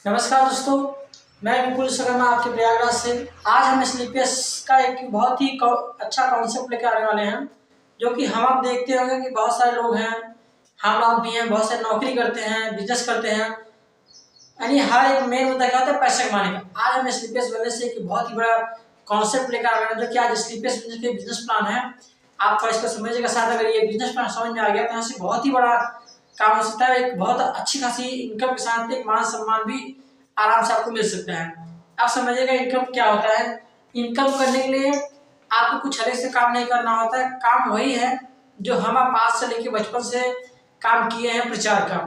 नमस्कार दोस्तों, मैं विपुल शर्मा आपके प्रयागराज से। आज हम स्लीपियस का एक बहुत ही अच्छा कॉन्सेप्ट लेकर आने वाले हैं, जो कि हम आप देखते होंगे कि बहुत सारे लोग हैं, हम आप भी हैं, बहुत सारे नौकरी करते हैं, बिजनेस करते हैं, यानी हर एक मेन मुद्दा क्या होता है, पैसे कमाने का। आज हम स्लीपियस बिजनेस से एक बहुत ही बड़ा कॉन्सेप्ट लेकर आ रहे हैं, जो कि आज स्लीपियस बिजनेस के बिजनेस प्लान है। आप थोड़ा इसको समझिएगा, साथ अगर ये बिजनेस प्लान समझ में आ गया तो यहाँ से बहुत ही बड़ा काम हो सकता है, एक बहुत अच्छी खासी इनकम के साथ एक मान सम्मान भी आराम से आपको मिल सकता है। आप समझिएगा इनकम क्या होता है। इनकम करने के लिए आपको कुछ अलग से काम नहीं करना होता है, काम वही है जो हम आप आज से लेके बचपन से काम किए हैं, प्रचार का।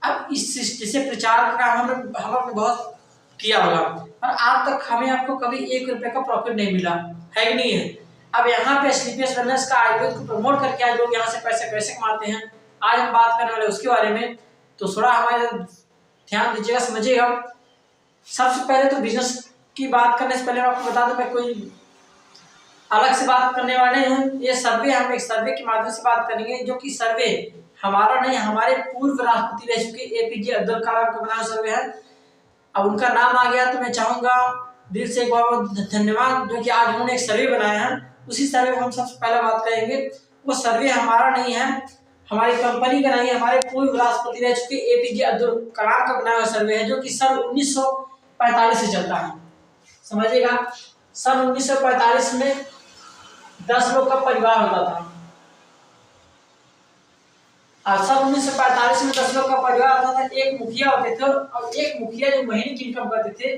अब इस जैसे प्रचार का काम हमने बहुत किया होगा, और आज तक हमें आपको कभी 1 रुपए का प्रॉफिट नहीं मिला है कि नहीं है। अब यहाँ पे स्लीपियस वेलनेस का आयुर्वेद को प्रमोट करके आज लोग यहाँ से पैसे कैसे कमाते हैं, आज हम बात करने वाले उसके बारे में। तो थोड़ा हमारे ध्यान दीजिएगा, समझिएगा। सबसे पहले तो बिजनेस की बात करने से पहले मैं आपको बता दूं, मैं कोई अलग से बात करने वाले हैं। ये सर्वे हम एक सर्वे के माध्यम से बात करेंगे, जो कि सर्वे हमारा नहीं, हमारे पूर्व राष्ट्रपति रह चुके एपीजे अब्दुल कलाम का बनाया सर्वे है। अब उनका नाम आ गया तो मैं चाहूंगा दिल से एक बहुत धन्यवाद, जो कि आज उन्होंने एक सर्वे बनाया है। उसी सर्वे में हम सबसे पहले बात करेंगे। वो सर्वे हमारा नहीं है, हमारी कंपनी का नहीं है, हमारे पूर्व राष्ट्रपति रह चुके एपीजे अब्दुल कलाम का बनाया हुआ सर्वे है, जो कि सन 1945 से चलता है। समझिएगा, सन 1945 में 10 लोग का परिवार होता था। और सन 1945 में 10 लोग का परिवार होता था। एक मुखिया होते थे, और एक मुखिया जो महीने की इनकम करते थे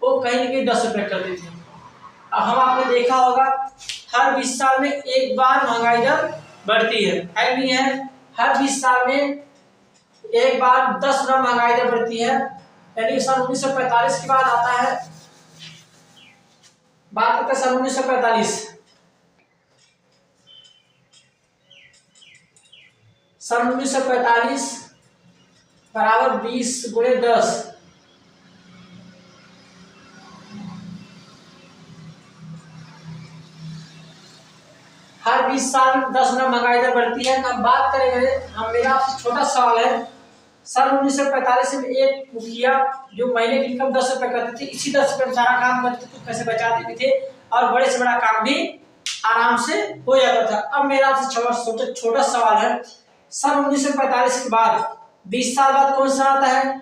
वो कहीं ना कहीं 10 रुपए करते थे। अब हम आपने देखा होगा हर 20 साल में एक बार महंगाई दर बढ़ती है नहीं है। हर 20 साल में एक बार 10 गुना महंगाई दर बढ़ती है। यानी सन 1945 के बाद आता है, बात करते हैं सन 1945। सन 1945 बराबर 20 गुणे 10, हर 20 साल 10 गुना महंगाई दर बढ़ती है। अब बात करेंगे हम, मेरा आपसे छोटा सवाल है। सन 1945 में एक मुखिया जो महीने की इनकम 10 रुपए करते थे, इसी 10 रुपए में सारा काम करते थे, पैसे बचाते भी थे, और बड़े से बड़ा काम भी आराम से हो जाता था। अब मेरा आपसे छोटा सवाल है, सन 1945 के बाद 20 साल बाद कौन सा आता है?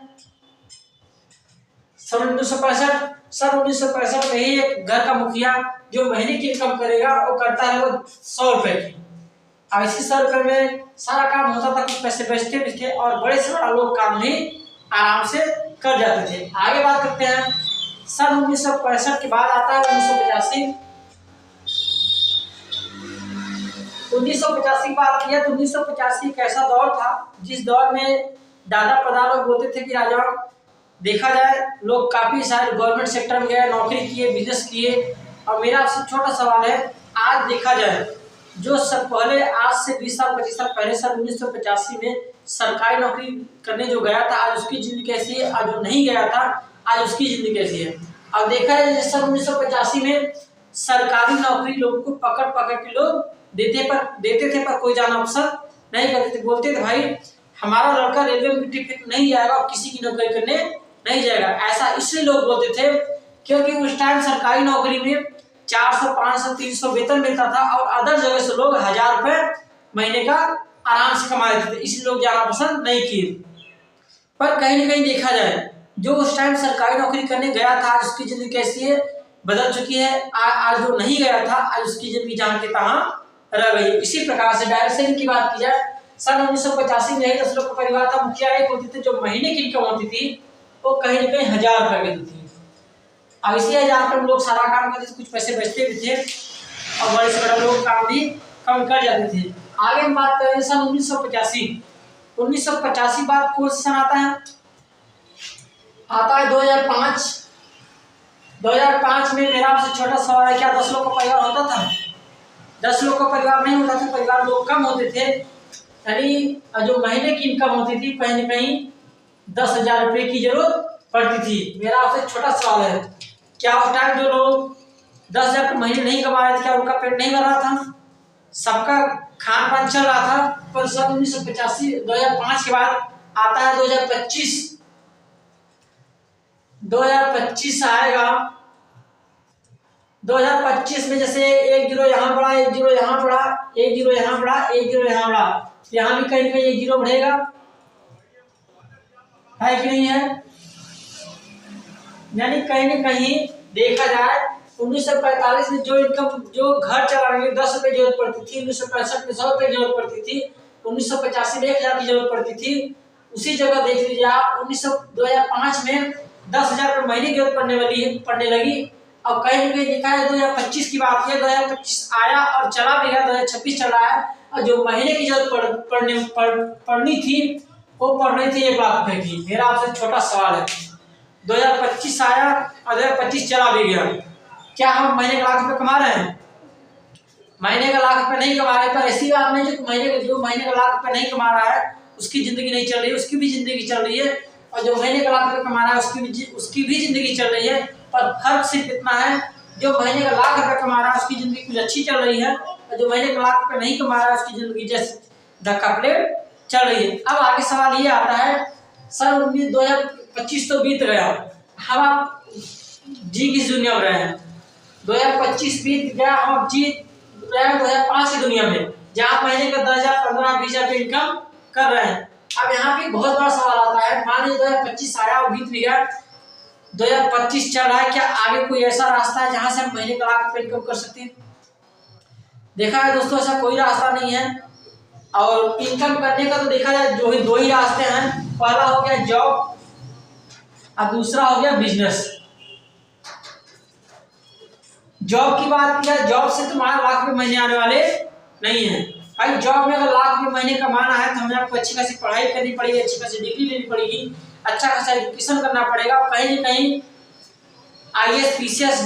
सन 1965। सन 1965 में ही एक घर का मुखिया जो महीने की इनकम करेगा वो करता है वो 100 रुपए की। अब इसी 100 रुपए में सारा काम होता था, कुछ पैसे बचते भी थे, और बड़े से बड़ा लोग काम भी आराम से कर जाते थे। आगे बात करते हैं, सन 1965 के बाद आता है 1985। 1985 की बात किया तो 1985 एक ऐसा दौर था जिस दौर में दादा प्रधान लोग बोलते थे कि राजा, देखा जाए लोग काफी सारे गवर्नमेंट सेक्टर में गए, नौकरी किए, बिजनेस किए। और मेरा आपसे छोटा सवाल है, आज देखा जाए जो सब पहले आज से 20 साल 25 साल पहले सन 1985 में सरकारी नौकरी करने जो गया था, आज उसकी जिंदगी कैसी है, आज जो नहीं गया था आज उसकी जिंदगी कैसी है। अब देखा जाए सन 1985 में सरकारी नौकरी लोगों को पकड़ पकड़ के लोग देते थे, पर कोई जाना पसंद नहीं करते थे। बोलते थे भाई हमारा लड़का रेलवे में टिकट नहीं जाएगा और किसी की नौकरी करने नहीं जाएगा। ऐसा इसलिए लोग बोलते थे क्योंकि उस टाइम सरकारी नौकरी में 400 500 300 वेतन मिलता था, और अदर जगह से लोग 1000 रुपए महीने का आराम से कमा लेते थे, इसलिए लोग जाना पसंद नहीं किए। पर कहीं ना कहीं देखा जाए जो उस टाइम सरकारी नौकरी करने गया था आज उसकी जिंदगी कैसी है, बदल चुकी है। आज जो नहीं गया था आज उसकी जिंदगी जहाँ के तहाँ रह गई। इसी प्रकार से डायरेक्शन की बात की जाए, सन 1985 में 10 लोग का परिवार था, मुखिया एक होती थी, जो महीने की इनकम होती थी वो कहीं ना कहीं 1000 रुपए की थी। अब इसी 1000 रुपए में लोग सारा काम करते थे, कुछ पैसे बचते भी थे, और बड़े से बड़े लोग काम भी कम कर जाते थे। आगे हम बात करें सन 1985। 1985 बाद कौन सा सन आता है? आता है 2005। 2005 में मेरा आपसे छोटा सवाल है, क्या 10 लोग का परिवार होता था? 10 लोग का परिवार नहीं होता था, परिवार लोग कम होते थे। यानी जो महीने की इनकम होती थी कहीं ना कहीं 10,000 रुपए की जरूरत पड़ती थी। मेरा आपसे छोटा सवाल है, क्या उस टाइम जो लोग 10,000 रुपये महीने नहीं कमा रहे थे, क्या उनका पेट नहीं भर रहा था? सबका खान पान चल रहा था। पर सन 1985 2005 के बाद आता है 2025। 2025 आएगा। 2025 में जैसे एक जीरो यहाँ बढ़ा, एक जीरो यहाँ बढ़ा, एक जीरो यहाँ बढ़ा, एक जीरो यहाँ बढ़ा, यहाँ भी कहीं ना कहीं एक जीरो बढ़ेगा, है कि नहीं है? यानी कहीं ना कहीं देखा जाए 1945 में जो इनकम, जो घर चलाने में 10 रुपए जरूरत पड़ती थी, 1965 में 100 रुपए जरूरत पड़ती थी, 1985 में 1000 की जरूरत पड़ती थी, उसी जगह देख लीजिए आप 2005 में 10,000 रुपये महीने की जरूरत पड़ने लगी। अब कहीं ना कहीं देखा है 2025 की बात है, 2025 आया और चला भी गया, 2026 चल रहा है, और जो महीने की जरूरत पड़नी थी वो पड़ रही थी 1 लाख रुपए की। मेरा आपसे छोटा सवाल है, 2025 आया और 2025 चला भी गया, क्या हम महीने का 1 लाख रुपए कमा रहे हैं? महीने का 1 लाख रुपए नहीं कमा रहे। पर ऐसी बात नहीं जो महीने का 1 लाख रुपए नहीं कमा रहा है उसकी जिंदगी नहीं चल रही है, उसकी भी जिंदगी चल रही है, और जो महीने का 1 लाख रुपए कमा रहा है उसकी भी जिंदगी चल रही है। पर फर्क सिर्फ इतना है, जो महीने का 1 लाख रुपए कमा रहा है उसकी जिंदगी कुछ अच्छी चल रही है, और जो महीने का 1 लाख रुपए नहीं कमा रहा है उसकी जिंदगी जैसे धक्का प्लेट चल रही है। अब आगे सवाल ये आता है, सर 2025 तो बीत गया, हम आप जी किस दुनिया में रहे हैं? 2025 बीत गया, हम अब जी रहे हैं 2005 की दुनिया में, जहाँ महीने का 10,000 15,000 20,000 इनकम कर रहे हैं। अब यहाँ पे बहुत बड़ा सवाल आता है, मान लीजिए 2025 आया और बीत भी गया, 2025 चल रहा है, क्या आगे कोई ऐसा रास्ता है जहाँ से हम महीने का 1 लाख रुपए इनकम कर सकते हैं? देखा है दोस्तों, ऐसा कोई रास्ता नहीं है। और इनकम करने का तो देखा जाए दो ही रास्ते हैं, पहला हो गया जॉब और दूसरा हो गया बिजनेस। जॉब की बात किया, जॉब से तुम्हारा 1 लाख रुपए महीने आने वाले नहीं है भाई। जॉब में अगर 1 लाख रुपए महीने कमाना है तो हमें आपको अच्छी खासी पढ़ाई करनी पड़ेगी, अच्छी खासी डिग्री लेनी पड़ेगी, अच्छा खासा एजुकेशन करना पड़ेगा, कहीं ना कहीं IAS PCS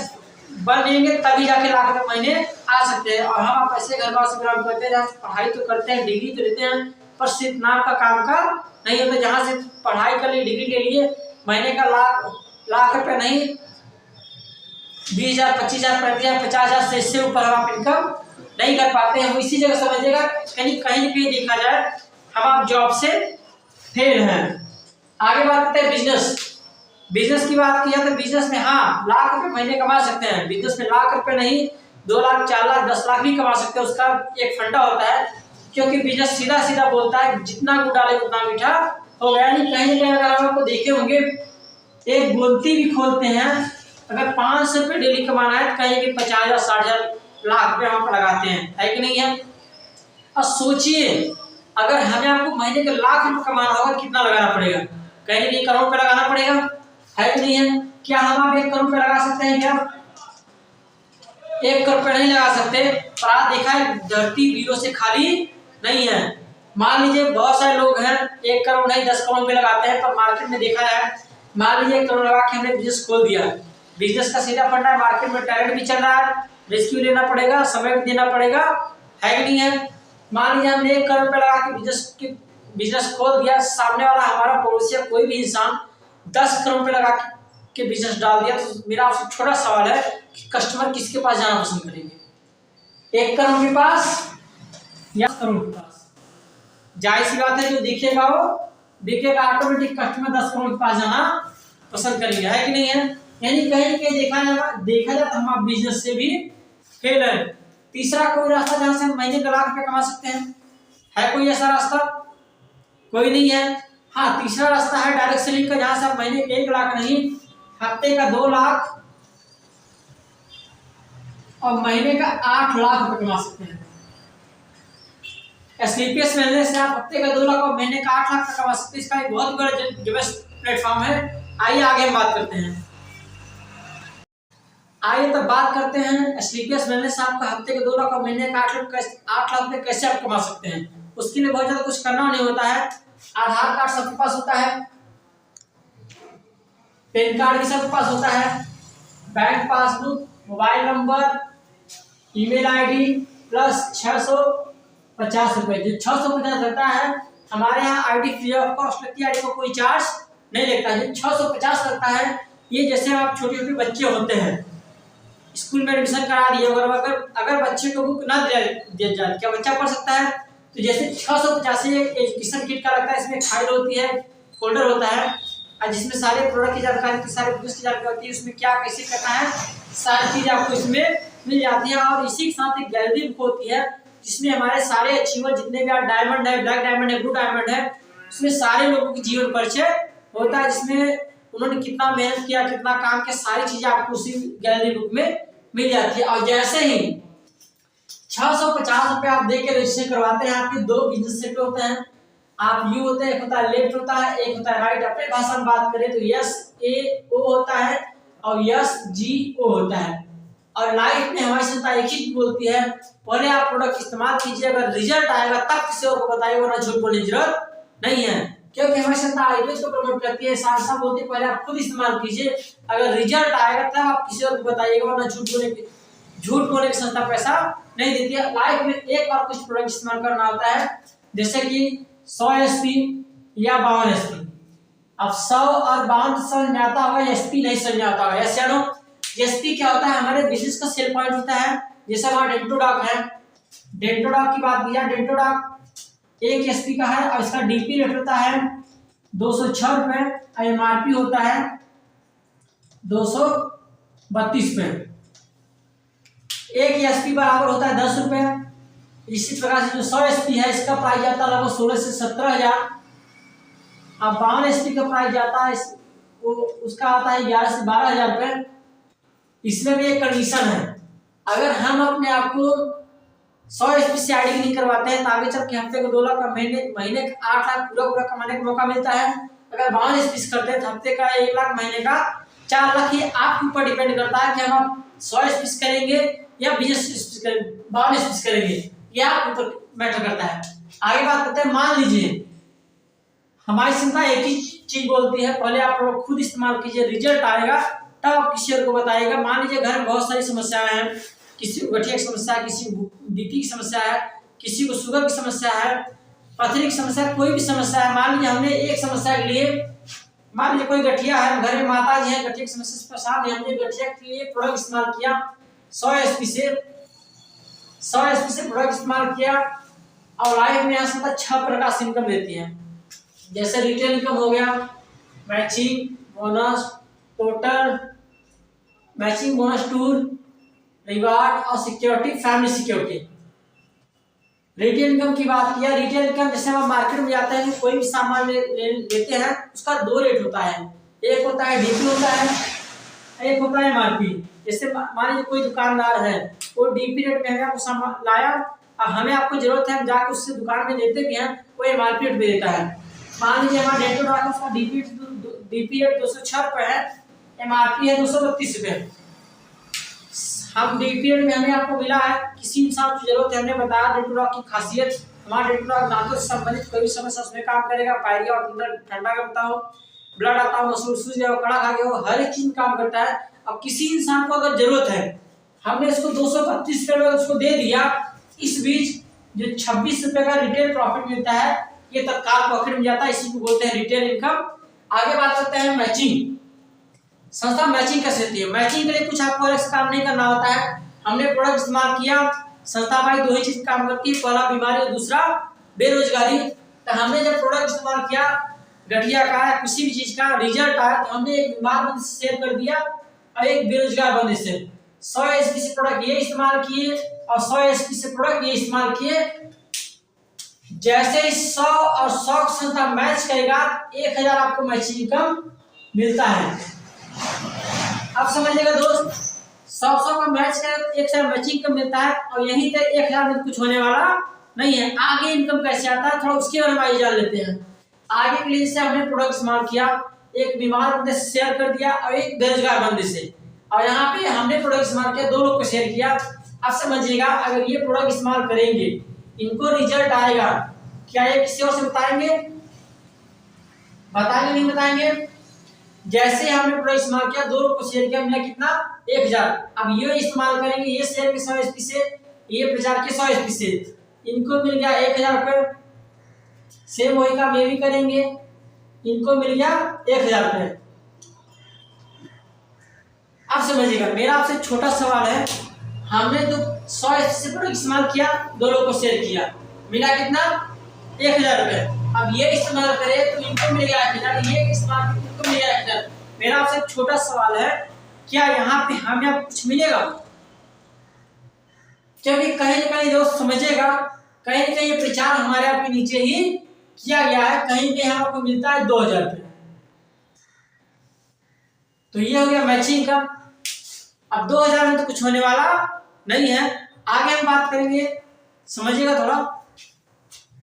बनेंगे तभी जाके 1 लाख रुपए महीने आ सकते हैं। और हम आप ऐसे घर से बिलोंग करते हैं जहाँ पढ़ाई तो करते हैं, डिग्री तो लेते हैं, पर सिर्फ नाम का काम का नहीं होता। जहाँ से पढ़ाई कर ली, डिग्री ले लिए, महीने का लाख रुपए नहीं, 20,000 25,000 35,000 50,000 से इससे ऊपर हम आप इनकम नहीं कर पाते हैं। इसी जगह समझिएगा, कहीं ना कहीं देखा जाए हम आप जॉब से फेल हैं। आगे बात करते हैं बिजनेस की बात किया तो बिजनेस में हाँ 1 लाख रुपए महीने कमा सकते हैं। बिजनेस में 1 लाख रुपए नहीं, 2 लाख 4 लाख 10 लाख भी कमा सकते हैं। उसका एक फंडा होता है, क्योंकि बिजनेस सीधा सीधा बोलता है जितना गुड़ डाले उतना मीठा हो गया। नहीं कहीं ना कहीं अगर हम आपको देखे होंगे, एक बोलती भी खोलते हैं, अगर 500 रुपये डेली कमाना है तो कहीं कि 50,000 60,000 लाख रुपए हम लगाते हैं, है कि नहीं है? और सोचिए अगर हमें आपको महीने के 1 लाख रुपए कमाना होगा कितना लगाना पड़ेगा? कहीं ना कहीं करोड़ रुपए लगाना पड़ेगा, है कि नहीं है? क्या हम आप 1 करोड़ रुपए लगा सकते हैं? क्या 1 करोड़ रुपए नहीं लगा सकते? पर आज देखा है धरती वीरों से खाली नहीं है। मान लीजिए बहुत सारे लोग हैं 1 करोड़ नहीं 10 करोड़ रुपए लगाते हैं, पर मार्केट में देखा है, मान लीजिए 1 करोड़ लगा के हमने बिजनेस खोल दिया, बिजनेस का सीधा फंडा है, मार्केट में टैलेंट भी चल रहा है, रिस्क भी लेना पड़ेगा, समय भी देना पड़ेगा, है कि नहीं है? मान लीजिए हमने 1 करोड़ रुपए लगा के बिजनेस खोल दिया, सामने वाला हमारा पड़ोसी या कोई भी इंसान 10 करोड़ रुपए लगा के बिजनेस डाल दिया, तो मेरा आपसे छोटा सवाल है कि कस्टमर किसके पास जाना पसंद करेंगे? 1 करोड़ के पास या 10 करोड़ के पास? जाहिर सी बात है जो दिखेगा वो बिकेगा, ऑटोमेटिक कस्टमर 10 करोड़ के पास जाना पसंद करेंगे, है कि नहीं है? यानी कहीं कहीं देखा जाए तो हम आप बिजनेस से भी फेल है। तीसरा कोई रास्ता जहां से हम महीने का 1 लाख रुपए कमा सकते हैं, है कोई ऐसा रास्ता? कोई नहीं है। हाँ, तीसरा रास्ता है डायरेक्ट सेलिंग का, जहां से आप महीने के 1 लाख नहीं, हफ्ते का 2 लाख और महीने का 8 लाख रुपए कमा सकते हैं। स्लीपियस मिलने से आप हफ्ते का 2 लाख और महीने का 8 लाख कमा सकते हैं। इसका एक बहुत बड़ा जबरदस्त प्लेटफॉर्म है। आइए आगे हम बात करते हैं। आइए तब बात करते हैं स्लीपियस मिलने से आपका हफ्ते के 2 लाख और महीने का 8 लाख रुपए कैसे आप कमा सकते हैं। उसके लिए बहुत ज्यादा कुछ करना नहीं होता है। आधार कार्ड सबके पास होता है, पैन कार्ड भी सबके पास होता है, bank passbook, mobile number, email ID plus 650 रुपए। जो 650 लगता है हमारे यहाँ आईडी फ्री ऑफ कॉस्ट लगती है, आईडी को कोई चार्ज नहीं लगता है। जो 650 लगता है ये जैसे आप छोटे छोटे बच्चे होते हैं, स्कूल में एडमिशन करा दिए, अगर बच्चे को बुक ना दिया जाए क्या बच्चा पढ़ सकता है? तो जैसे 650 एजुकेशन किट का लगता है, इसमें फाइल होती है, फोल्डर होता है, और जिसमें सारे प्रोडक्ट की जानकारी होती है, सारे बिजनेस की जानकारी होती है, उसमें क्या कैसे करना है सारी चीज़ आपको इसमें मिल जाती है। और इसी के साथ एक गैलरी बुक होती है जिसमें हमारे सारे अचीवर जितने भी डायमंड है, ब्लैक डायमंड है, ब्लू डायमंड है, उसमें सारे लोगों की जीवन परिचय होता है, जिसमें उन्होंने कितना मेहनत किया, कितना काम किया, सारी चीजें आपको उसी गैलरी बुक में मिल जाती है। और जैसे ही 650 रुपये आप दे के रजिस्टर करवाते हैं, आपके 2 बिजनेस सेट होते हैं। आप यू होते हैं, एक होता है लेफ्ट होता है, एक होता है राइट। अपने भाषा में बात करें तो यस ए ओ होता है और यस जी ओ होता है। और लाइफ में हमारी संस्था एक ही बोलती है, पहले आप प्रोडक्ट इस्तेमाल कीजिए, अगर रिजल्ट आएगा तब किसी और को बताइए, वरना झूठ बोलने की जरूरत नहीं है। क्योंकि हमारी संस्था आयुर्वेद को प्रमोट करती है, साथ बोलती है पहले आप खुद इस्तेमाल कीजिए, अगर रिजल्ट आएगा तब आप किसी और को बताइएगा, वरना झूठ बोलने की संस्था पैसा नहीं देती है। लाइफ में एक बार कुछ प्रोडक्ट इस्तेमाल करना होता है, जैसे कि 100 SP या 52 SP। अब 100 और 52 समझ में आता होगा, SP नहीं समझ में आता होगा। यस या नो? SP क्या होता है? हमारे बिजनेस का सेल पॉइंट होता है। जैसे हमारा डेंटोडॉक है, डेंटोडॉक की बात किया, डेंटोडॉक 1 SP का है और इसका DP रेट होता है 206 रुपए और MRP होता है 232 रुपए। 1 SP बराबर होता है 10 रुपए। इसी प्रकार से जो 100 SP है, इसका प्राइस जाता है लगभग 16 से 17 हजार। अब 52 SP का प्राइस जाता है उसका आता है 11 से 12 हजार रुपए। इसमें भी एक कंडीशन है, अगर हम अपने आप को 100 SP से आईडी नहीं करवाते हैं तो आगे चल के हफ्ते को 2 लाख का, महीने 8 लाख पूरा कमाने का मौका मिलता है। अगर 52 SP करते हैं तो हफ्ते का 1 लाख, महीने का 4 लाख। ये आपके ऊपर डिपेंड करता है कि हम 100 SP करेंगे या 20 SP करेंगे, 52 SP करेंगे, यह आपके ऊपर मैटर करता है। आगे बात करते हैं, मान लीजिए हमारी संस्था एक ही चीज बोलती है, पहले आप लोग खुद इस्तेमाल कीजिए, रिजल्ट आएगा तब आप किसी और को बताइएगा। मान लीजिए घर में बहुत सारी समस्याएं हैं, किसी को गठिया की समस्या है, किसी को BP की समस्या है, किसी को शुगर की समस्या है, पथरी की समस्या है, कोई भी समस्या है। मान लीजिए हमने एक समस्या के लिए, मान लीजिए कोई गठिया है, घर में माता जी है गठिया की समस्या से परेशान है, हमने गठिया के लिए प्रोडक्ट इस्तेमाल किया 100 SP से प्रोडक्ट इस्तेमाल किया और लाइफ में यहाँ से 6 प्रकार से इनकम देती है। जैसे रिटेल इनकम हो गया, matching bonus, total matching bonus, tour reward और security, family security. Retail income की बात किया, रिटेल इनकम जैसे हम मार्केट में जाते हैं, कोई भी सामान लेते हैं, उसका 2 रेट होता है, एक होता है DP होता है, एक होता है MRP। जैसे मान लीजिए कोई दुकानदार है, वो DP रेट में हमें आपको सामान लाया, अब हमें आपको जरूरत है, हम जाकर उससे दुकान में लेते भी हैं, वो MRP रेट पे देता है। मान लीजिए हमारा डेंटोडॉक है, उसका DP रेट 206 रुपए है, MRP है 232 रुपए। हम DP रेट में हमें आपको मिला है, किसी इंसान की जरूरत है, हमने बताया डेंटोडॉक की खासियत। हमारा डेंटोडॉक दांतों से संबंधित कोई भी समस्या उसमें काम करेगा, पायरिया और ठंडा करता हो, ब्लड आता हो, मसूर सूज गया हो, कड़ा खा गया हो, हर एक चीज काम करता है। अब किसी इंसान को अगर जरूरत है, हमने इसको 232 रुपए में उसको दे दिया, इस बीच जो 26 रुपए का रिटेल प्रॉफिट मिलता है, ये तत्काल प्रॉफिट मिल जाता है, इसी को बोलते हैं रिटेल इनकम। आगे बात करते हैं मैचिंग। संस्था मैचिंग कैसे होती है? मैचिंग के लिए कुछ आपको अलग से काम नहीं करना होता है। हमने प्रोडक्ट इस्तेमाल किया, संस्था भाई 2 ही चीज काम करती है, पहला बीमारी और दूसरा बेरोजगारी। तो हमने जब प्रोडक्ट इस्तेमाल किया, गठिया का या किसी भी चीज का रिजल्ट आया, तो हमने एक बीमार बंदे से शेयर कर दिया और एक बेरोजगार बंदे से 100 SP से प्रोडक्ट ये इस्तेमाल किए और 100 SP से प्रोडक्ट ये इस्तेमाल किए। जैसे ही 100 और 100 संख्या मैच करेगा, 1000 आपको मैचिंग इनकम मिलता है। अब समझिएगा दोस्त, 100 का मैच करें तो 1000 मैचिंग इनकम मिलता है और यहीं तक 1000 में कुछ होने वाला नहीं है। आगे इनकम कैसे आता है, थोड़ा उसके बारे में आइए जान लेते हैं। आगे के लिए जैसे हमने प्रोडक्ट इस्तेमाल किया, एक बीमार बंदे से शेयर कर दिया और एक बेरोजगार बंदे से, और यहाँ पे हमने प्रोडक्ट इस्तेमाल किया, 2 लोग को शेयर किया। अब समझिएगा, अगर ये प्रोडक्ट इस्तेमाल करेंगे, इनको रिजल्ट आएगा, क्या ये किसी और से बताएंगे? बताएंगे नहीं बताएंगे? जैसे हमने प्रोडक्ट इस्तेमाल किया, 2 लोग को शेयर किया, मिला कितना? 1000। अब ये इस्तेमाल करेंगे, ये शेयर के 100 SP से, ये प्रचार के 100 SP से, इनको मिल गया 1000 रुपये। सेम वही काम ये भी करेंगे, इनको मिल गया 1000 रुपये। अब समझिएगा, मेरा आपसे छोटा सवाल है, हमने तो 100 SP से प्रोडक्ट इस्तेमाल किया, 2 लोगों को शेयर किया, मिला कितना? 1000 रुपये। अब ये इस्तेमाल करे तो इनको मिलेगा 1000, ये इस्तेमाल करे इनको मिलेगा 1000। मेरा आपसे छोटा सवाल है, क्या यहाँ पे हमें अब कुछ मिलेगा? क्योंकि कहीं ना कहीं दोस्त समझेगा, कहीं ना कहीं ये प्रचार हमारे आपके नीचे ही किया गया है, कहीं कहीं आपको मिलता है 2000 रुपये। तो ये हो गया मैचिंग का। अब 2000 में तो कुछ होने वाला नहीं है, आगे हम बात करेंगे, समझिएगा थोड़ा।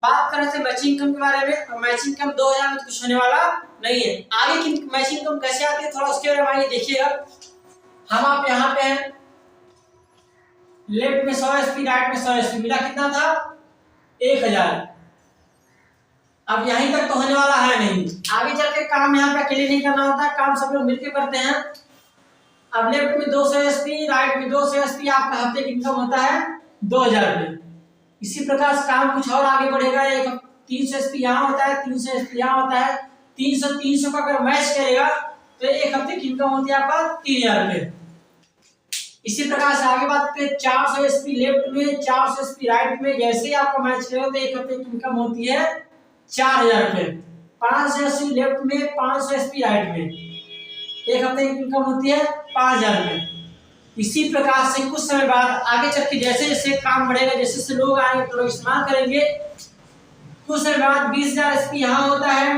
बात कर रहे थे मैचिंग इनकम के बारे में, और मैचिंग इनकम 2000 में तो कुछ होने वाला नहीं है। आगे की मैचिंग इनकम कैसे आती है थोड़ा उसके बारे में आइए देखिएगा। हम आप यहाँ पे हैं, लेफ्ट में 100 एसपी, राइट में 100 एसपी, मिला कितना था? 1000। अब यहीं तक तो होने वाला है नहीं, आगे चल के काम यहाँ पे अकेले नहीं करना होता है, काम सब लोग मिलकर करते हैं। अब लेफ्ट में 200 एसपी, राइट में 200 एसपी, आपका हफ्ते की इनकम होता है 2000 रुपये। इसी प्रकार से काम कुछ और आगे बढ़ेगा, एक 300 एसपी यहाँ होता है, 300 एसपी यहाँ होता है, 300 का अगर मैच करेगा तो एक हफ्ते की इनकम होती है आपका 3000 रुपये। इसी प्रकार से आगे बात करते हैं 400 एसपी लेफ्ट में, 400 एसपी राइट में, जैसे ही आपका मैच करेगा तो एक हफ्ते की इनकम होती है 4000 रुपये। 500 एसपी लेफ्ट में, 500 एसपी राइट में, एक हफ्ते की इनकम होती है 5000 रुपये। इसी प्रकार से कुछ समय बाद आगे चल के जैसे जैसे काम बढ़ेगा, जैसे जैसे लोग आएंगे तो लोग इस्तेमाल करेंगे, कुछ समय बाद 20000 एसपी यहाँ होता है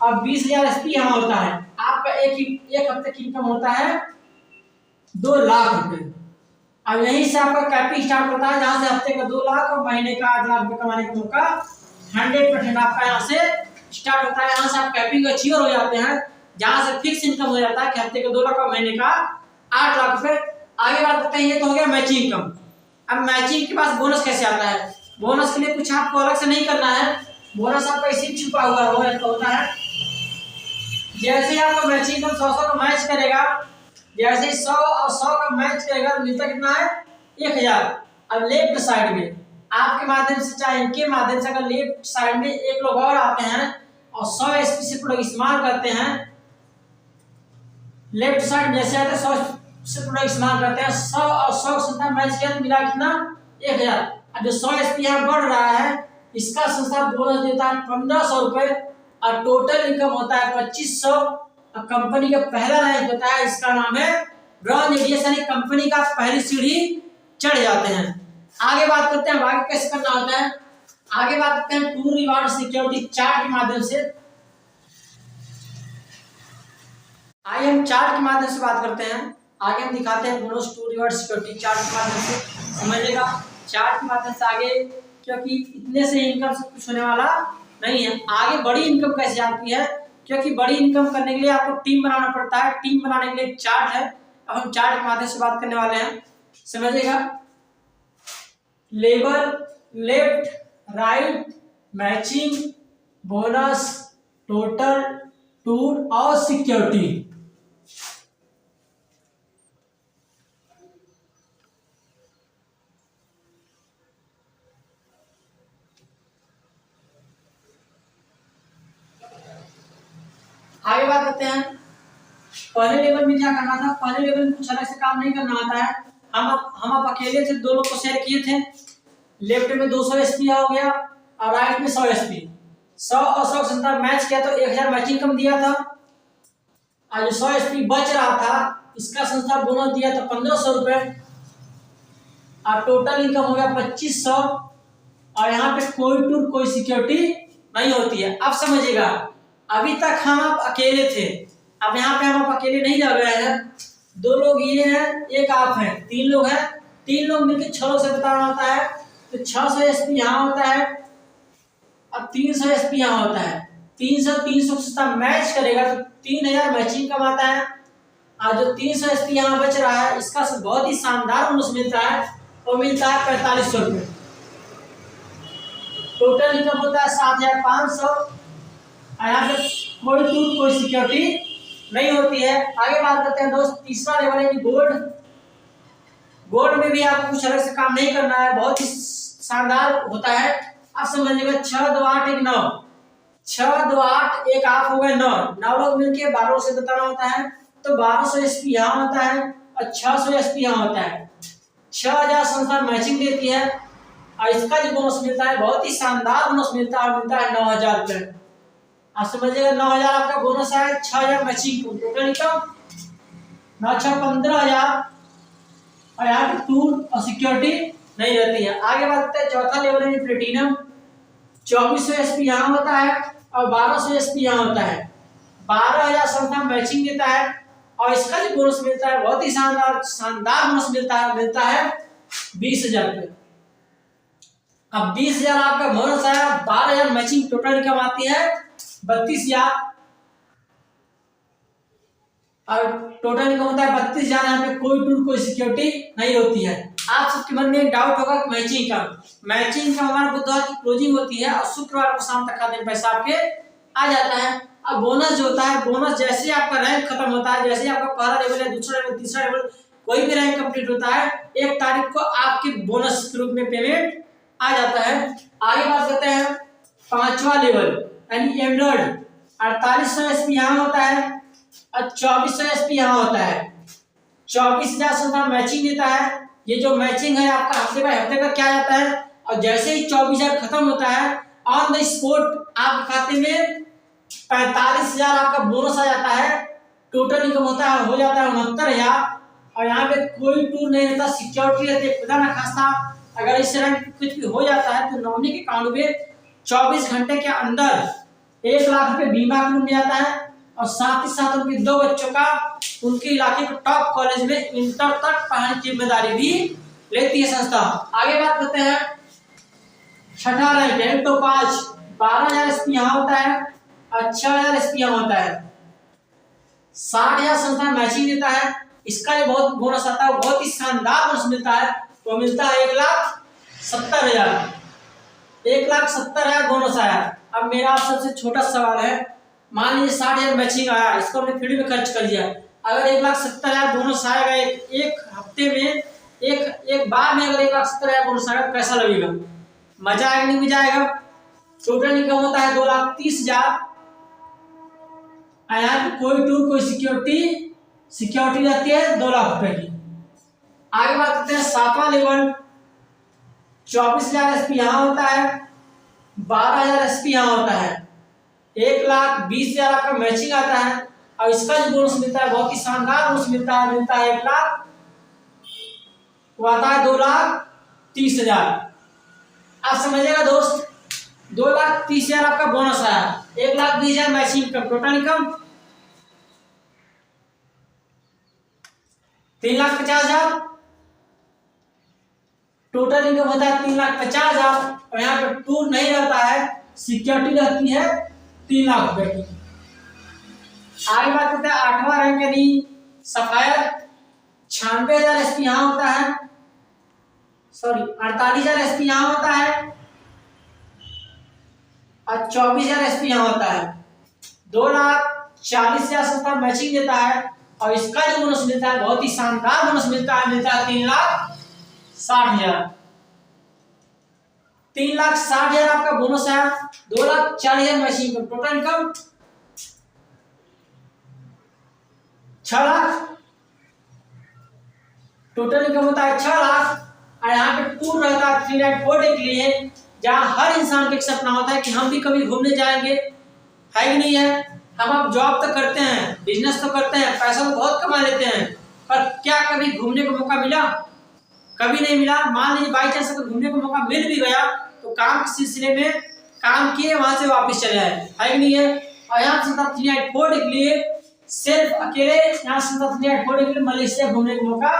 और 20000 एसपी यहाँ होता है। आपका एक हफ्ते की इनकम होता है 2 लाख रुपए। अब यहीं से आपका कैपिंग स्टार्ट होता है, जहां से हफ्ते का 2 लाख और महीने का 8 लाख रुपए कमाने का मौका 100% आपका यहाँ से स्टार्ट होता है। यहाँ से आप कैपिंग अचीवर हो जाते हैं, जहां से फिक्स इनकम हो जाता है कि हफ्ते का 2 लाख और महीने का 8 लाख रुपए। आगे बात करते हैं, ये तो हो गया मैचिंग इनकम। अब मैचिंग के पास बोनस कैसे आता है? बोनस के लिए कुछ आपको अलग से नहीं करना है, बोनस आपका इसी छुपा हुआ होता है। जैसे ही आपका मैचिंग इनकम 100 का मैच करेगा, जैसे ही 100 और 100 का मैच करेगा तो मिलता कितना है? 1000। अब लेफ्ट साइड में आपके माध्यम से, चाहे इनके माध्यम से, अगर लेफ्ट साइड में एक लोग और आते हैं और 100 एसपी से प्रोडक्ट इस्तेमाल करते हैं, लेफ्ट साइड जैसे आते हैं 100 से प्रोडक्ट इस्तेमाल करते हैं, 100 और 100 का संख्या मैच किया तो मिला कितना? 1000। अब जो 100 एसपी यहाँ बढ़ रहा है, इसका संस्था बोनस देता है 1500 रुपए और टोटल इनकम होता है 2500। और कंपनी का पहला रैंक होता है, इसका नाम है ब्रॉन्ज एडीएस, यानी कंपनी का पहली सीढ़ी चढ़ जाते हैं। आगे बात करते हैं आगे कैसे करना होता है। आगे बात करते हैं टू रिवार्ड सिक्योरिटी चार्ट के माध्यम से। आइए हम चार्ट के माध्यम से बात करते हैं, आगे हम दिखाते हैं bonus to reward security chart के माध्यम से, समझिएगा चार्ट के माध्यम से आगे, क्योंकि इतने से इनकम से कुछ होने वाला नहीं है। आगे बड़ी इनकम कैसे आती है, क्योंकि बड़ी इनकम करने के लिए आपको टीम बनाना पड़ता है, टीम बनाने के लिए चार्ट है। अब हम चार्ट के माध्यम से बात करने वाले हैं, समझिएगा। Level, left, right, matching, bonus, total, tour और सिक्योरिटी। आगे बात करते हैं पहले लेवल में क्या करना था। पहले लेवल में कुछ अलग से काम नहीं करना आता है, हम आप अकेले थे, 2 लोग को शेयर किए थे। लेफ्ट में 200 एसपी हो गया और राइट में 100 एसपी, 100 और 100 का संख्या मैच किया तो 1000 मैचिंग इनकम दिया था। और जो 100 एसपी बच रहा था, इसका संस्था बोनस दिया था 1500 रुपए और टोटल इनकम हो गया 2500। और यहाँ पे कोई टूर कोई सिक्योरिटी नहीं होती है। अब समझिएगा, अभी तक हम आप अकेले थे, अब यहाँ पे हम आप अकेले नहीं रह गए हैं। 2 लोग ये हैं, एक आप हैं, 3 लोग हैं, 3 लोग मिलकर 6 लोग से बताना होता है। तो 600 एसपी यहाँ होता है और 300 एसपी यहाँ होता है। 300 से मैच करेगा तो 3000 मैचिंग कमाता है। और जो 300 एसपी यहाँ बच रहा है, इसका बहुत ही शानदार बोनस मिलता है, वो मिलता है 4500 रुपये। टोटल इनकम होता है 7500। यहाँ पे कोई टूर कोई सिक्योरिटी नहीं होती है। आगे बात करते हैं दोस्त, तीसरा लेवल है कि गोल्ड। गोल्ड में भी आपको कुछ अलग से काम नहीं करना है, बहुत ही शानदार होता है। आप समझिएगा 6 2 8 1 9, 6 2 8 1 8 हो गए 9 लोग मिलके 12 से बताना होता है। तो 1200 एसपी यहाँ होता है और 600 एसपी यहाँ होता है। 6000 संस्था मैचिंग देती है और इसका जो बोनस मिलता है बहुत ही शानदार बोनस मिलता है, मिलता है 9,000 रुपये। आप समझिएगा 9,000 आपका बोनस है, 6,000 मैचिंग टोटल इनकम 15,000। और यहाँ पे टूर और सिक्योरिटी नहीं रहती है। आगे बढ़ते हैं, चौथा लेवल है प्लेटिनम। 2400 एसपी यहाँ होता है और 1200 एसपी यहाँ होता है। 12,000 संस्था मैचिंग देता है और इसका जो बोनस मिलता है बहुत ही शानदार बोनस मिलता है 20,000 रुपये। अब 20,000 आपका बोनस आया, 12,000 मैचिंग टोटल इनकम आती है 32,000 और टोटल इनकम होता है 32,000। यहाँ पे कोई टूर कोई सिक्योरिटी नहीं होती है। आप सबके मन में एक डाउट होगा मैचिंग का हमारा बुधवार की क्लोजिंग होती है और शुक्रवार को शाम तक खाते में पैसा आपके आ जाता है। अब बोनस जो होता है, बोनस जैसे आपका रैंक खत्म होता है, जैसे आपका पहला लेवल है, दूसरा लेवल, तीसरा लेवल, कोई भी रैंक कंप्लीट होता है, 1 तारीख को आपके बोनस के रूप में पेमेंट आ जाता है। आगे बात करते हैं 5वां लेवल यानी एमरल्ड। 4800 एसपी यहाँ होता है और 2400 एसपी यहाँ होता है। 24,000 से मैचिंग देता है। ये जो मैचिंग है आपका हफ्ते बाय हफ्ते का क्या जाता है और जैसे ही 24,000 खत्म होता है ऑन द स्पॉट आपके खाते में 45,000 आपका बोनस आ जाता है। टोटल इनकम होता है हो जाता है 69,000 और यहाँ पे कोई टूर नहीं रहता, सिक्योरिटी रहती है। खुदा ना खास्ता अगर इस तरह कुछ भी हो जाता है तो नॉमिनी के अकाउंट में 24 घंटे के अंदर 1 लाख रुपए बीमा मिल जाता है और साथ ही साथ उनके 2 बच्चों का उनके इलाके के टॉप कॉलेज में इंटर तक पढ़ाने की जिम्मेदारी भी लेती है संस्था। आगे बात करते हैं 6ठा रैंक है तो 12,000 एसपी यहाँ होता है और 6,000 एसपी यहाँ होता है। 60,000 संस्था मैचिंग देता है। इसका जो बहुत बोनस आता है बहुत ही शानदार बोनस मिलता है, वो मिलता है 1,70,000। 1,70,000 बोनस आया। अब मेरा आप सबसे छोटा सवाल है, मान लीजिए 60,000 मैचिंग आया, इसको हमने फ्री में खर्च कर दिया। अगर 1,70,000 बोनस आएगा एक हफ्ते में, एक बार में अगर 1,70,000 बोनस आएगा कैसा लगेगा? मजा आएगा नहीं मजा आएगा? टोटल इनकम होता है 2,30,000। यहाँ पे कोई टूर कोई सिक्योरिटी रहती है 2 लाख रुपए की। आगे बात करते हैं 7वां लेवल। 24,000 एसपी यहाँ होता है, 12,000 एसपी यहाँ होता है। 1,20,000 आपका मैचिंग आता है और इसका जो बोनस मिलता है बहुत ही शानदार बोनस मिलता है 1 लाख, वो आता है 2,30,000। आप समझिएगा दोस्त, 2,30,000 आपका बोनस आया, 1,20,000 matching income, total income 3,50,000। Total income होता है 3,50,000 और यहाँ पे टूर नहीं रहता है, सिक्योरिटी रहती है 3 लाख रुपए की। आगे बात करते हैं 8वां रैंक यानी सफायत। 96,000 एसपी यहाँ होता है, सॉरी 48,000 एसपी यहाँ होता है और 24,000 एसपी यहाँ होता है। 2,40,000 संस्था मैचिंग देता है और इसका जो बोनस मिलता है बहुत ही शानदार बोनस मिलता है 3,60,000। 3,60,000 आपका बोनस है, 2,40,000 matching, total income 6 lakh. Total income होता है 6 लाख और यहाँ पे टूर रहता है 3 नाइट 4 डे के लिए, जहाँ हर इंसान का एक सपना होता है कि हम भी कभी घूमने जाएंगे, है कि नहीं है? हम अब जॉब तो करते हैं, बिजनेस तो करते हैं, पैसा तो बहुत कमा लेते हैं, पर क्या कभी घूमने का मौका मिला? कभी नहीं मिला। मान लीजिए बाई चांस अगर घूमने का मौका मिल भी गया तो काम के सिलसिले में काम किए वहां से वापस चले आए, है कि नहीं है? और यहाँ से 3 नाइट 4 डे के लिए सिर्फ अकेले यहाँ से 3 नाइट 4 डे के लिए मलेशिया घूमने का मौका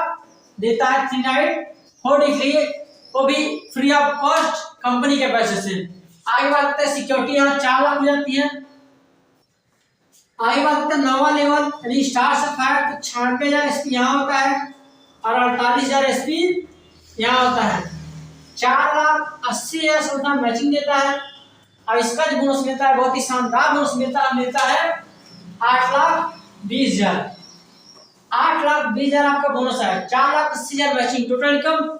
देता है। 3 नाइट 4 डे के लिए, वो भी फ्री ऑफ कॉस्ट कंपनी के पैसे से। आगे बात करते हैं सिक्योरिटी, यहाँ 4 लाख हो जाती है। आगे बात करते हैं 9वां लेवल यानी स्टार सफायर। तो 96,000 एसपी यहाँ होता है और 48,000 एसपी यहाँ होता है। 4,80,000 संस्था मैचिंग देता है और इसका जो बोनस मिलता है बहुत ही शानदार बोनस मिलता है 8,20,000। 8,20,000 आपका बोनस है। 4,80,000 matching, total income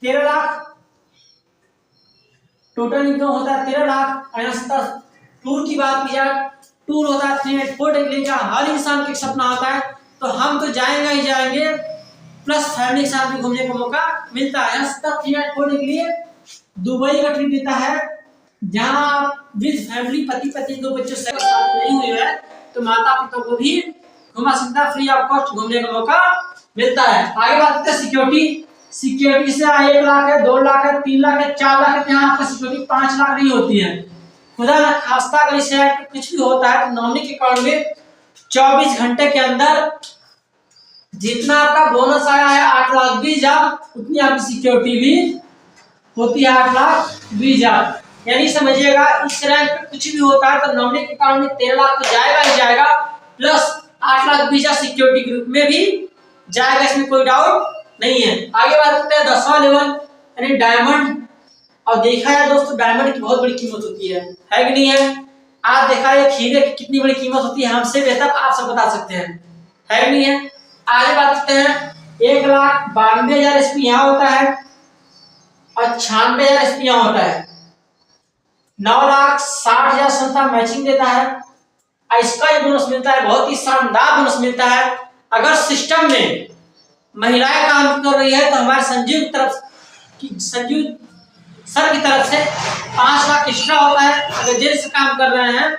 13 lakh. Total income होता है 13 लाख। टूर की बात की जाए, टूर होता है 3 नाइट 4 डे के लिए, हर इंसान का एक सपना होता है, तो हम तो जाएंगे ही जाएंगे, प्लस फैमिली के साथ भी घूमने का मौका मिलता है। 3 नाइट 4 डे के लिए दुबई का ट्रिप देता है, जहां आप विद फैमिली पति पत्नी 2 बच्चों से साथ नहीं हुए है तो माता पिता को भी घुमा सकता है, फ्री ऑफ कॉस्ट घूमने का मौका मिलता है। आगे बात करते हैं सिक्योरिटी से 1 लाख है, 2 लाख है, 3 लाख है, 4 लाख है। यहाँ आपका सिक्योरिटी 5 लाख नहीं होती है। खुदा न खास्ता अगर इस कुछ भी होता है तो नॉमिनी के अकाउंट में 24 घंटे के अंदर जितना आपका बोनस आया है 8,20,000 उतनी आपकी सिक्योरिटी भी होती है 8,20,000। यानी समझिएगा इस रैंक पे कुछ भी होता है तो नॉमिनी के अकाउंट में 13 लाख तो जाएगा ही जाएगा, प्लस 8,20,000 सिक्योरिटी ग्रुप में भी जाएगा, इसमें कोई डाउट नहीं है। आगे बात करते हैं 10वां लेवल यानी डायमंड। और देखा है दोस्तों डायमंड की बहुत बड़ी कीमत होती है कि नहीं है? आज देखा है हीरे की कितनी बड़ी कीमत होती है, हमसे बेहतर आप सब बता सकते हैं, है कि नहीं है? आगे बात करते हैं 1,92,000 एसपी यहाँ होता है और 96,000 एसपी यहाँ होता है। 9,60,000 संस्था मैचिंग देता है और इसका ये बोनस मिलता है, बहुत ही शानदार बोनस मिलता है। अगर सिस्टम में महिलाएं काम कर रही है तो हमारे संजीव सर की तरफ से 5 लाख एक्स्ट्रा होता है। अगर जेंट्स काम कर रहे हैं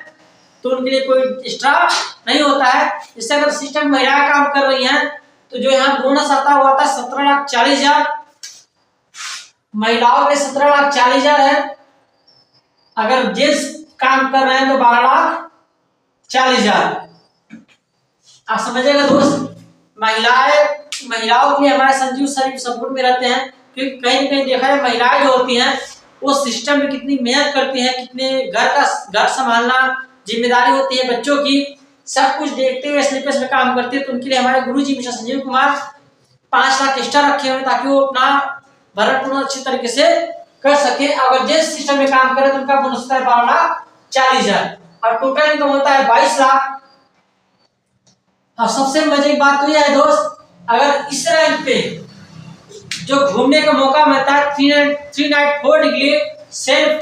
तो उनके लिए कोई एक्स्ट्रा नहीं होता है। इससे अगर सिस्टम महिलाएं काम कर रही हैं तो जो यहाँ बोनस आता है वो आता है 17,40,000। महिलाओं के 17,40,000 है, अगर जेंट्स काम कर रहे हैं तो 12,40,000। आप समझिएगा दोस्त, महिलाओं के लिए हमारे संजीव सर सपोर्ट में रहते हैं, क्योंकि कहीं न कहीं देखा है महिलाएं जो होती हैं वो सिस्टम में कितनी मेहनत करती हैं, कितने घर संभालना जिम्मेदारी होती है बच्चों की, सब कुछ देखते हुए स्लीपर्स में काम करते हैं। तो उनके लिए हमारे गुरुजी मिस्टर संजीव कुमार 5 लाख एक्स्ट्रा रखे हुए ताकि वो अपना भरण पोषण अच्छी तरीके से कर सके। अगर जिस सिस्टम में काम करे तो उनका बोनस होता है 12,40,000 और टोटल इनकम होता है 22 लाख। और सबसे मजे की बात तो यह है दोस्त, अगर इस रैंक पे जो घूमने का मौका मिलता है 3 नाइट 4 डे के लिए सिर्फ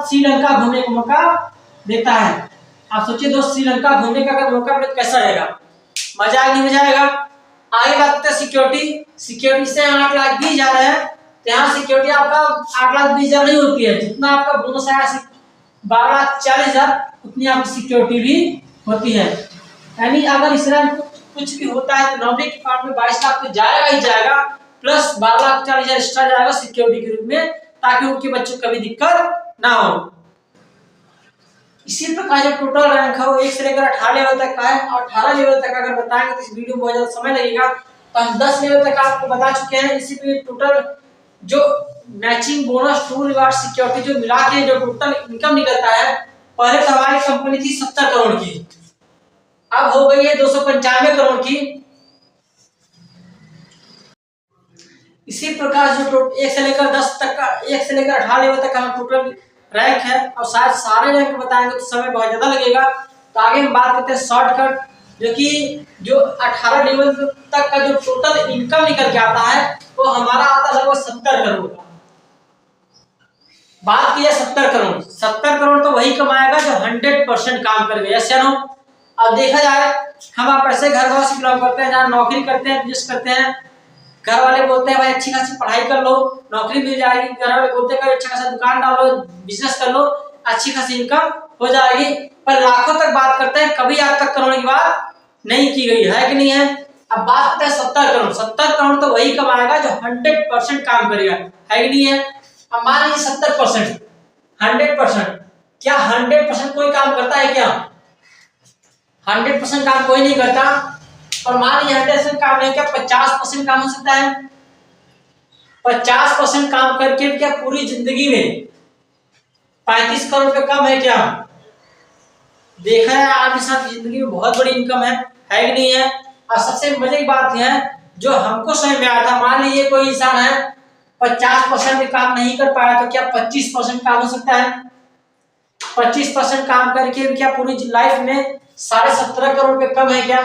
श्रीलंका घूमने का मौका देता है। आप सोचिए दोस्त, श्रीलंका घूमने का अगर मौका मिले कैसा रहेगा, मजा नहीं मजा आएगा। आगे बात करते हैं सिक्योरिटी से 8,20,000 है तो यहाँ सिक्योरिटी आपका 8,20,000 नहीं होती है, जितना आपका बोनस आया 12,40,000 उतनी आपकी सिक्योरिटी भी होती है। यानी अगर इस रैंक कुछ भी होता है तो नॉमिनी के अकाउंट में 22 लाख तो जाएगा ही जाएगा, प्लस 12,40,000 एक्स्ट्रा जाएगा सिक्योरिटी के रूप में, ताकि उनके बच्चों को कभी दिक्कत ना हो। इसी प्रकार जो टोटल रैंक है वो 1 से लेकर 18 लेवल तक का है। और 18 लेवल तक अगर बताएंगे तो इस वीडियो में बहुत ज्यादा समय लगेगा, तो हम 10 लेवल तक आपको बता चुके हैं। इसी पे टोटल जो matching bonus to reward security जो मिला के जो टोटल इनकम निकलता है, पहले तो हमारी कंपनी थी 70 करोड़ की, अब हो गई है 295 करोड़ की। इसी प्रकार जो 1 से लेकर 10 तक का 1 से लेकर 18 लेवल तक का टोटल रैंक है, और शायद सारे रैंक बताएंगे तो समय बहुत ज्यादा लगेगा। तो आगे हम बात करते हैं शॉर्टकट, जो 18 लेवल तक का जो टोटल इनकम निकल के आता है वो हमारा आता है लगभग 70 करोड़ का। बात की है 70 करोड़ तो वही कमाएगा जो 100% काम कर गया। यस या नो? अब देखा जाए हम आप ऐसे घर वालों से बिलोंग करते हैं जहाँ नौकरी करते हैं, बिजनेस करते हैं, घर वाले बोलते हैं भाई अच्छी खासी पढ़ाई कर लो नौकरी मिल जाएगी, घर वाले बोलते हैं अच्छा खासा दुकान डालो बिजनेस कर लो अच्छी खासी इनकम हो जाएगी, पर लाखों तक बात करते हैं, कभी आज तक करोड़ की बात नहीं की गई है कि नहीं है। अब बात करते हैं 70 करोड़ तो वही कमाएगा जो 100% काम करेगा, है कि नहीं है। अब मान लीजिए 70%, 100%, क्या 100% कोई काम करता है क्या? 100% काम कोई नहीं करता। और मान लीजिए 100% काम नहीं, क्या 50% काम हो सकता है? 50% काम करके क्या पूरी जिंदगी में 35 करोड़ रुपए कम है क्या? देखा है आपके साथ जिंदगी में बहुत बड़ी इनकम है कि नहीं है। और सबसे मजे की बात यह है जो हमको समझ में आया था, मान लीजिए कोई इंसान है 50% भी काम नहीं कर पाया तो क्या 25% काम हो सकता है? 25% काम करके क्या पूरी लाइफ में 17.5 करोड़ रुपए कम है क्या?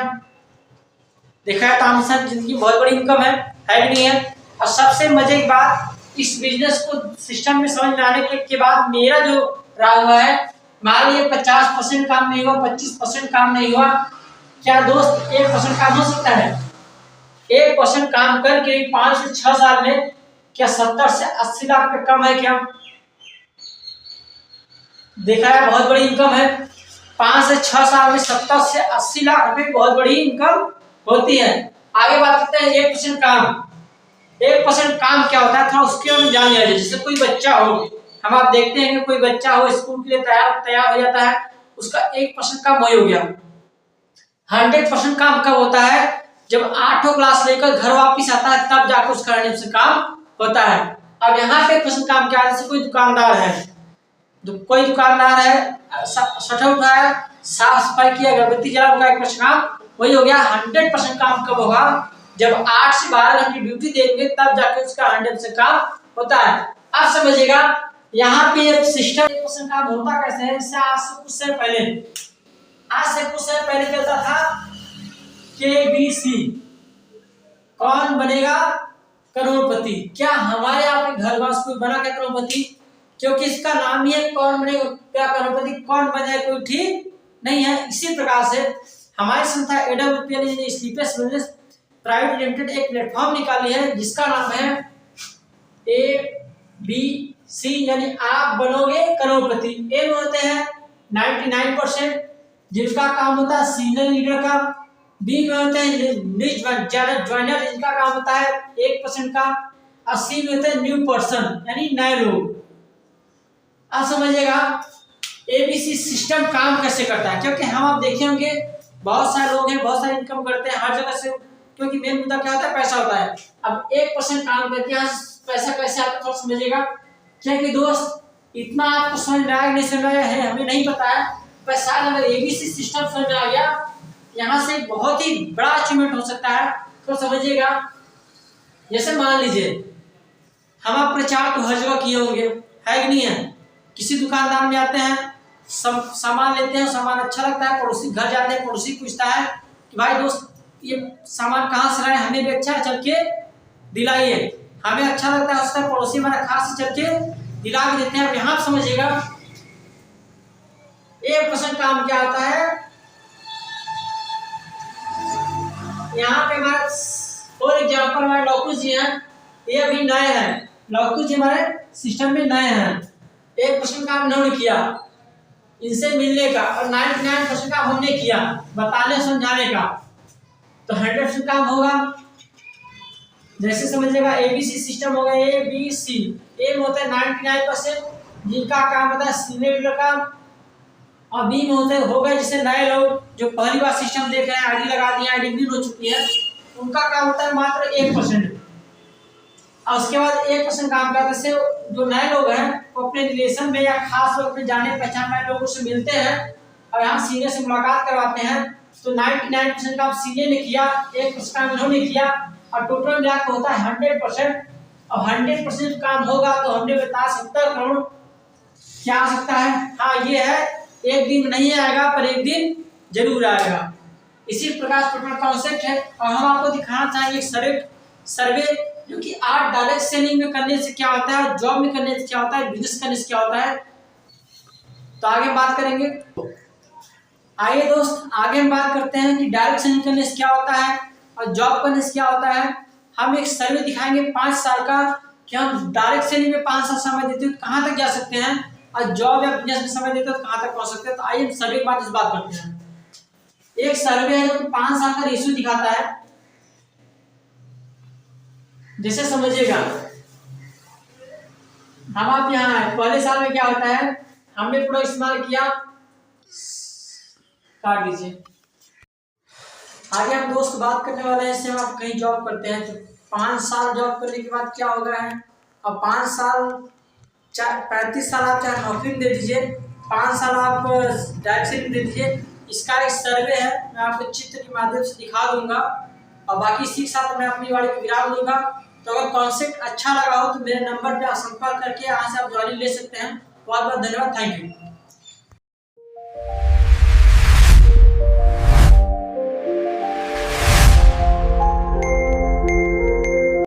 देखा है तो हमारे साथ जिंदगी बहुत बड़ी इनकम है कि नहीं है। और सबसे मजे की बात, इस बिजनेस को सिस्टम में समझ में आने के बाद मेरा जो रहा हुआ है, मान लीजिए 50% काम नहीं हुआ, 25% काम नहीं हुआ, क्या दोस्त 1% काम हो सकता है? 1% काम करके 5 से 6 साल में क्या 70 से 80 लाख रुपए कम है क्या? देखा है, बहुत बड़ी इनकम है। 5 से 6 साल में 70 से 80 लाख रुपए बहुत बड़ी इनकम होती है। आगे बात करते हैं 1% काम। 1% काम क्या होता है था उसके बारे में जान लिया जाए। जैसे कोई बच्चा हो, हम आप देखते हैं कि कोई बच्चा हो स्कूल के लिए तैयार हो जाता है, उसका 1% काम वही हो गया। 100% काम कब होता है? जब 8वीं क्लास लेकर घर वापिस आता है तब जाकर उसका 100% काम होता है। अब यहाँ पे 1% काम क्या है? जैसे कोई दुकानदार है, कोई दुकानदार है, शटर उठाया, साफ सफाई किया, अगरबत्ती जला, उनका 1% काम वही हो गया। 100% काम कब होगा? जब 8 से 12 घंटे ड्यूटी देंगे तब जाके उसका 100% काम होता है। अब समझिएगा यहाँ पे एक सिस्टम 1% काम होता कैसे है। जैसे आज से कुछ समय पहले चलता था KBC, कौन बनेगा करोड़पति। क्या हमारे यहाँ पे घर वास कोई बना क्या करोड़पति? क्योंकि इसका नाम ही है कौन बनेगा क्या करोड़पति, कौन बने कोई ठीक नहीं है। इसी प्रकार से हमारी संस्था AWPL स्लीपर्स बिजनेस प्राइवेट लिमिटेड एक प्लेटफॉर्म निकाली है जिसका नाम है ABC, यानी आप बनोगे करोड़पति। ए में होते हैं 99% जिनका काम होता है सीनियर लीडर का, बी में होते हैं ज्वाइनर जिनका काम होता है 1% का, और सी में होते हैं न्यू पर्सन यानी नए लोग। आप समझिएगा ABC सिस्टम काम कैसे करता है, क्योंकि हम आप देखे होंगे बहुत सारे लोग हैं, बहुत सारे इनकम करते हैं हर जगह से, क्योंकि मेन मुद्दा क्या होता है? पैसा होता है। अब 1% काम करके यहाँ पैसा कैसे आता है थोड़ा समझिएगा। क्योंकि दोस्त इतना आपको समझ में आया नहीं समझ में आया है हमें नहीं पता है, पैसा अगर ABC सिस्टम समझ में आ गया यहाँ से बहुत ही बड़ा अचीवमेंट हो सकता है। तो समझिएगा जैसे मान लीजिए हम आप प्रचार तो हर जगह किए होंगे, है कि नहीं है? किसी दुकानदार में जाते हैं, सामान लेते हैं, सामान अच्छा लगता है, पड़ोसी घर जाते हैं, पड़ोसी पूछता है कि भाई दोस्त ये सामान कहाँ से लाए, हमें भी अच्छा चल के दिलाइए, हमें अच्छा लगता है उसका, पड़ोसी हमारा खास चल के दिला भी देते हैं। अब यहाँ समझिएगा 1% काम क्या आता है? यहाँ पे हमारे फॉर एग्जाम्पल हमारे लौकुश जी हैं, ये अभी नए हैं, लौकुश जी हमारे सिस्टम में नए हैं। 1% काम इन्होंने किया इनसे मिलने का, और 99% काम हमने किया बताने समझाने का, तो 100% काम होगा। जैसे समझिएगा ABC सिस्टम होगा ABC। ए में होता है 99% जिनका काम होता है सीनियर लीडर का, और बी में होते हो गए जैसे नए लोग जो पहली बार सिस्टम देख रहे हैं, आईडी लगा दिए, आईडी ग्रीन हो चुकी है, उनका काम होता है मात्र 1%। और उसके बाद 1% काम करने से जो नए लोग हैं वो अपने रिलेशन में या खास लोग अपने जाने पहचान वाले लोगों से मिलते हैं और यहाँ सीनियर से मुलाकात करवाते हैं। तो 99% काम सीनियर ने किया, 1% काम इन्होंने किया, और टोटल मिलाकर होता है 100%। और 100% काम होगा तो हमने बताया 70 करोड़ क्या आ सकता है। हाँ ये है, एक दिन नहीं आएगा पर एक दिन जरूर आएगा। इसी प्रकार टोटल कॉन्सेप्ट है। और हम आपको दिखाना चाहेंगे एक सर्वे जो कि आज डायरेक्ट सेलिंग में करने से क्या होता है, जॉब में करने से क्या होता है, बिजनेस करने से क्या होता है, तो आगे बात करेंगे। आइए दोस्त आगे हम बात करते हैं कि डायरेक्ट सेलिंग करने से क्या होता है और जॉब करने से क्या होता है। हम एक सर्वे दिखाएंगे 5 साल का कि हम डायरेक्ट सेलिंग में 5 साल समय देते हैं तो कहाँ तक जा सकते हैं, और जॉब या बिजनेस में समय देते हैं तो कहाँ तक पहुंच सकते हैं। तो आइए हम सर्वे के बाद इस बात करते हैं। एक सर्वे है जो कि 5 साल का रेशियो दिखाता है। जैसे समझिएगा हम आप यहाँ है, पहले साल में क्या होता है, हमने पूरा इस्तेमाल किया, काट दीजिए। आगे हम दोस्त बात करने वाले हैं, हम आप कहीं जॉब करते हैं तो 5 साल जॉब करने के बाद क्या होगा है, और 5 साल 35 साल आप चाहे नौकरी दे दीजिए, 5 साल आप डायरेक्ट सेलिंग दे दीजिए। इसका एक सर्वे है, मैं आपको चित्र के माध्यम से दिखा दूंगा और बाकी इसी के साथ मैं अपनी वाणी को विराम दूंगा। तो अगर कॉन्सेप्ट अच्छा लगा हो तो मेरे नंबर पे आप संपर्क करके यहाँ से आप ज्वाइनिंग ले सकते हैं। बहुत बहुत धन्यवाद, थैंक यू।